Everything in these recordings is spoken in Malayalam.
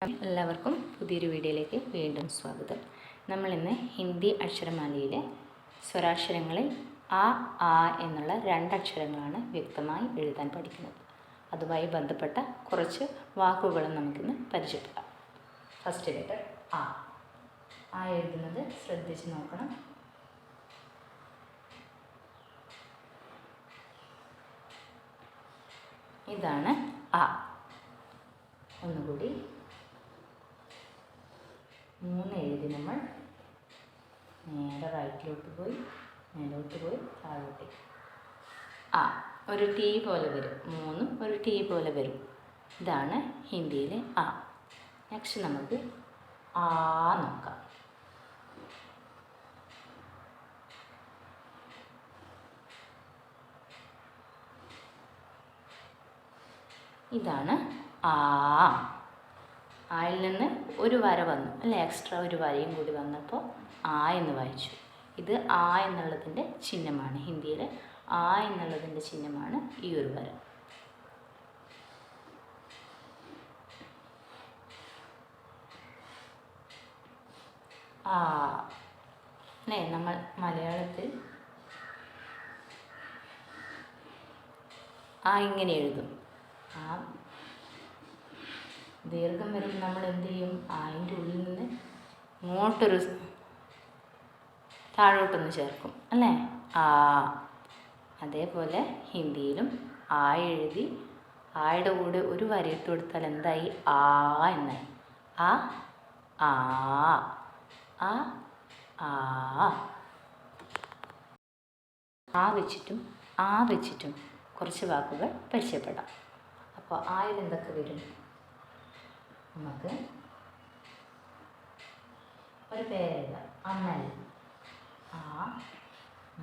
എല്ലാവർക്കും പുതിയൊരു വീഡിയോയിലേക്ക് വീണ്ടും സ്വാഗതം. നമ്മളിന്ന് ഹിന്ദി അക്ഷരമാലയിലെ സ്വരാക്ഷരങ്ങളിൽ ആ എന്നുള്ള 2 അക്ഷരങ്ങളാണ് വ്യക്തമായി എഴുതാൻ പഠിക്കുന്നത്. അതുമായി ബന്ധപ്പെട്ട കുറച്ച് വാക്കുകളും നമുക്കിന്ന് പരിചയപ്പെടാം. ഫസ്റ്റ് ലെറ്റർ ആ എഴുതുന്നത് ശ്രദ്ധിച്ച് നോക്കണം. ഇതാണ് ആ. ഒന്നുകൂടി 3 എഴുതി നമ്മൾ നേരെ റൈറ്റിലോട്ട് പോയി മേലോട്ട് പോയി താഴോട്ട് ഒരു ടീ പോലെ വരും. 3 ഒരു ടീ പോലെ വരും. ഇതാണ് ഹിന്ദിയിലെ ആ. നെക്സ്റ്റ് നമുക്ക് ആ നോക്കാം. ഇതാണ് ആ. ആയിൽ നിന്ന് ഒരു വര വന്നു അല്ലേ, എക്സ്ട്രാ ഒരു വരയും കൂടി വന്നപ്പോൾ ആ എന്ന് വായിച്ചു. ഇത് ആ എന്നുള്ളതിൻ്റെ ചിഹ്നമാണ്. ഹിന്ദിയിൽ ആ എന്നുള്ളതിൻ്റെ ചിഹ്നമാണ് ഈ ഒരു വര. ആ അല്ലേ, നമ്മൾ മലയാളത്തിൽ ആ ഇങ്ങനെ എഴുതും. ആ ദീർഘം വരുമ്പോൾ നമ്മൾ എന്ത് ചെയ്യും? അതിൻ്റെ ഉള്ളിൽ നിന്ന് ഇങ്ങോട്ടൊരു താഴോട്ടൊന്ന് ചേർക്കും അല്ലേ, ആ. അതേപോലെ ഹിന്ദിയിലും ആ എഴുതി ആയുടെ കൂടെ ഒരു വരയിട്ട് കൊടുത്താൽ എന്തായി? ആ എന്നായി. ആ ആ ആ ആ വെച്ചിട്ടും ആ വെച്ചിട്ടും കുറച്ച് വാക്കുകൾ പരിചയപ്പെടാം. അപ്പോൾ ആയിൽ എന്തൊക്കെ വരും? നമുക്ക് ഒരു പേരെഴുതാം. അമൽ. ആ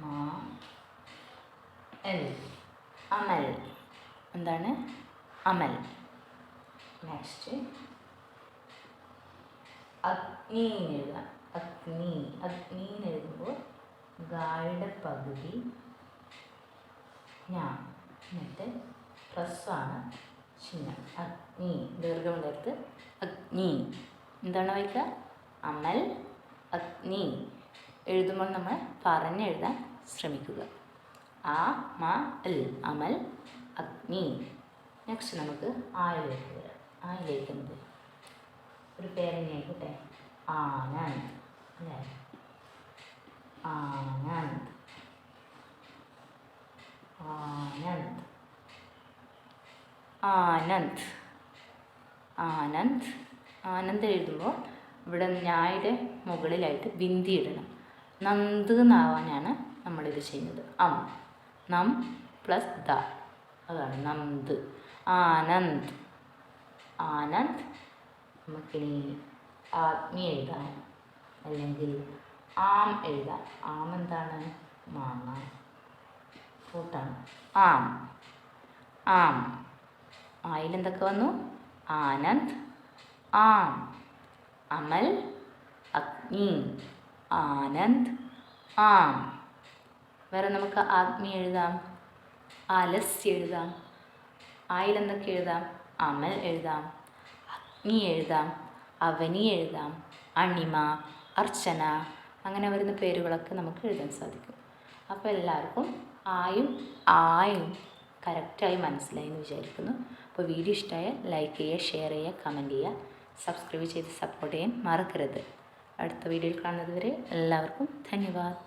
മാ എൽ. അമൽ. എന്താണ്? അമൽ. നെക്സ്റ്റ് അഗ്നി എഴുതാം. അഗ്നി. അഗ്നി എഴുതുമ്പോൾ ഗായുടെ പകുതി ഞാൻ എന്നിട്ട് പ്ലസ്സാണ് ചിഹ്നം. അഗ്നി ദീർഘമുള്ളടുത്ത് അഗ്നി. എന്താണ് വായിക്കുക? അമൽ അഗ്നി. എഴുതുമ്പോൾ നമ്മൾ പറഞ്ഞെഴുതാൻ ശ്രമിക്കുക. ആ മ എൽ. അമൽ അഗ്നി. നെക്സ്റ്റ് നമുക്ക് ആയിലേക്ക് വരാം. ആയിലേക്ക് എന്ത്? ഒരു പേരെന്നെ ആയിക്കോട്ടെ. ആനന്ദ് അല്ലേ, ആനന്ദ് ആനന്ദ് ആനന്ദ് ആനന്ദ്. ആനന്ദ് എഴുതുമ്പോൾ ഇവിടെ ഞായുടെ മുകളിലായിട്ട് ബിന്ദി ഇടണം. നന്ദ് എന്നാവാനാണ് നമ്മളിത് ചെയ്യുന്നത്. നം പ്ലസ് ദ, അതാണ് നന്ദ്. ആനന്ദ്. ആനന്ദ്. നമുക്കിനി ആഗ്നി എഴുതാം, അല്ലെങ്കിൽ ആം എഴുതാം. ആം എന്താണ്? മാങ്ങ, ഫ്രൂട്ടാണ്. ആം. ആം. ആയിലെന്തൊക്കെ വന്നു? ആനന്ദ്, ആം, അമൽ, അഗ്നി. ആനന്ദ്, ആം. വേറെ നമുക്ക് ആഗ്നി എഴുതാം, ആലസ്യ എഴുതാം. ആയിലെന്തൊക്കെ എഴുതാം? അമൽ എഴുതാം, അഗ്നി എഴുതാം, അവനി എഴുതാം, അണിമ, അർച്ചന, അങ്ങനെ വരുന്ന പേരുകളൊക്കെ നമുക്ക് എഴുതാൻ സാധിക്കും. അപ്പോൾ എല്ലാവർക്കും ആയും ആയും കറക്റ്റായി മനസ്സിലായി എന്ന് വിചാരിക്കുന്നു. അപ്പോൾ വീഡിയോ ഇഷ്ടമായാൽ ലൈക്ക് ചെയ്യുക, ഷെയർ ചെയ്യുക, കമൻറ്റ് ചെയ്യുക, സബ്സ്ക്രൈബ് ചെയ്ത് സപ്പോർട്ട് ചെയ്യാൻ മറക്കരുത്. അടുത്ത വീഡിയോയിൽ കാണുന്നത് വരെ എല്ലാവർക്കും ധന്യവാദ്.